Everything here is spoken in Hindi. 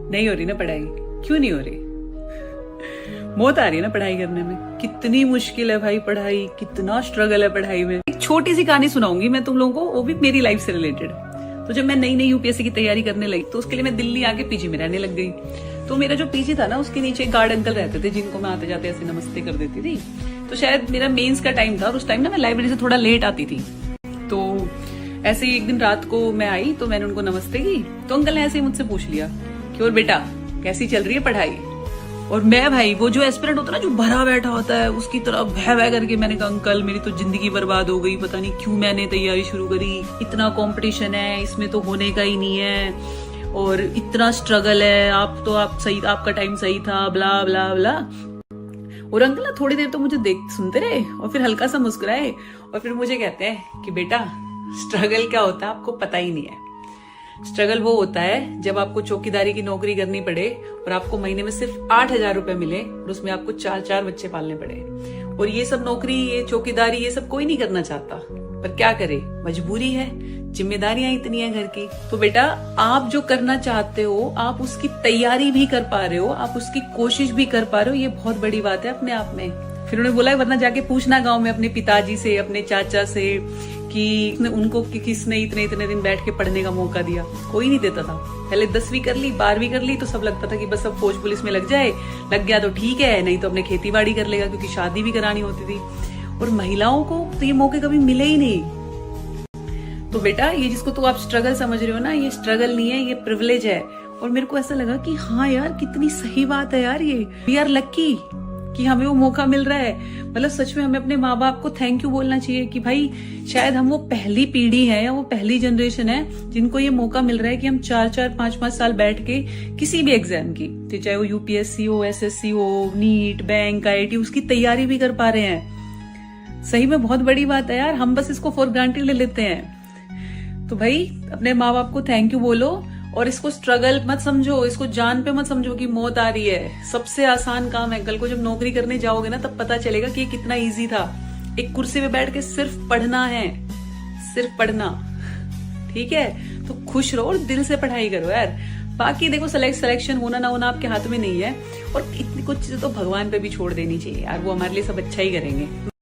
नहीं हो रही ना पढ़ाई? क्यों नहीं हो रही? मौत आ रही है ना पढ़ाई करने में। कितनी मुश्किल है भाई पढ़ाई, कितना स्ट्रगल है पढ़ाई में। एक छोटी सी कहानी सुनाऊंगी मैं तुम लोगों को, वो भी मेरी लाइफ से रिलेटेड। तो जब मैं नई नई यूपीएससी की तैयारी करने लगी तो उसके लिए मैं दिल्ली आके पीजी में रहने लग गई। तो मेरा जो पीजी था ना, उसके नीचे एक गार्ड अंकल रहते थे जिनको मैं आते जाते ऐसे नमस्ते कर देती थी। तो शायद मेरा मेंस का टाइम था और उस टाइम ना मैं लाइब्रेरी से थोड़ा लेट आती थी। तो ऐसे ही एक दिन रात को मैं आई तो मैंने उनको नमस्ते की। तो अंकल ने ऐसे ही मुझसे पूछ लिया कि और बेटा कैसी चल रही है पढ़ाई? और मैं भाई वो जो एस्पिरेंट होता है ना, जो भरा बैठा होता है, उसकी तरह भय भय करके मैंने कहा अंकल मेरी तो जिंदगी बर्बाद हो गई, पता नहीं क्यों मैंने तैयारी शुरू करी, इतना कंपटीशन है, इसमें तो होने का ही नहीं है और इतना स्ट्रगल है, आप सही, आपका टाइम सही था, ब्ला ब्ला ब्ला। और अंकल ना थोड़ी देर तो मुझे सुनते रहे और फिर हल्का सा मुस्कुराए और फिर मुझे कहते हैं कि बेटा स्ट्रगल क्या होता है आपको पता ही नहीं है। स्ट्रगल वो होता है जब आपको चौकीदारी की नौकरी करनी पड़े और आपको महीने में सिर्फ 8,000 रुपए मिले और उसमें आपको 4 बच्चे पालने पड़े। और ये सब नौकरी, ये चौकीदारी, ये सब कोई नहीं करना चाहता, पर क्या करे, मजबूरी है, जिम्मेदारियां इतनी है घर की। तो बेटा आप जो करना चाहते हो, आप उसकी तैयारी भी कर पा रहे हो, आप उसकी कोशिश भी कर पा रहे हो, ये बहुत बड़ी बात है अपने आप में। फिर उन्होंने बोला वरना जाके पूछना गांव में अपने पिताजी से, अपने चाचा से कि उनको किसने इतने दिन बैठ के पढ़ने का मौका दिया। कोई नहीं देता था। पहले 10वीं कर ली, 12वीं कर ली तो सब लगता था कि बस अब फौज पुलिस में लग जाए, लग गया तो ठीक है, नहीं तो अपने खेती बाड़ी कर लेगा, क्योंकि शादी भी करानी होती थी। और महिलाओं को तो ये मौके कभी मिले ही नहीं। तो बेटा ये जिसको तो आप स्ट्रगल समझ रहे हो ना, ये स्ट्रगल नहीं है, ये प्रिविलेज है। और मेरे को ऐसा लगा कि हाँ यार कितनी सही बात है यार, ये वी आर लकी कि हमें वो मौका मिल रहा है। मतलब सच में हमें अपने माँ बाप को थैंक यू बोलना चाहिए कि भाई शायद हम वो पहली पीढ़ी है या वो पहली जनरेशन है जिनको ये मौका मिल रहा है कि हम 4-4, 5-5 साल बैठ के किसी भी एग्जाम की, चाहे वो यूपीएससी हो, एसएससी हो, नीट, बैंक, आईआईटी, उसकी तैयारी भी कर पा रहे हैं। सही में बहुत बड़ी बात है यार, हम बस इसको फॉर ग्रांटेड ले लेते हैं। तो भाई अपने माँ बाप को थैंक यू बोलो और इसको स्ट्रगल मत समझो, इसको जान पे मत समझो कि मौत आ रही है। सबसे आसान काम है। कल को जब नौकरी करने जाओगे ना तब पता चलेगा कि ये कितना इजी था। एक कुर्सी पे बैठ के सिर्फ पढ़ना है, सिर्फ पढ़ना, ठीक है? तो खुश रहो और दिल से पढ़ाई करो यार। बाकी देखो सिलेक्शन होना ना होना आपके हाथ में नहीं है और इतनी कुछ चीजें तो भगवान पे भी छोड़ देनी चाहिए यार, वो हमारे लिए सब अच्छा ही करेंगे।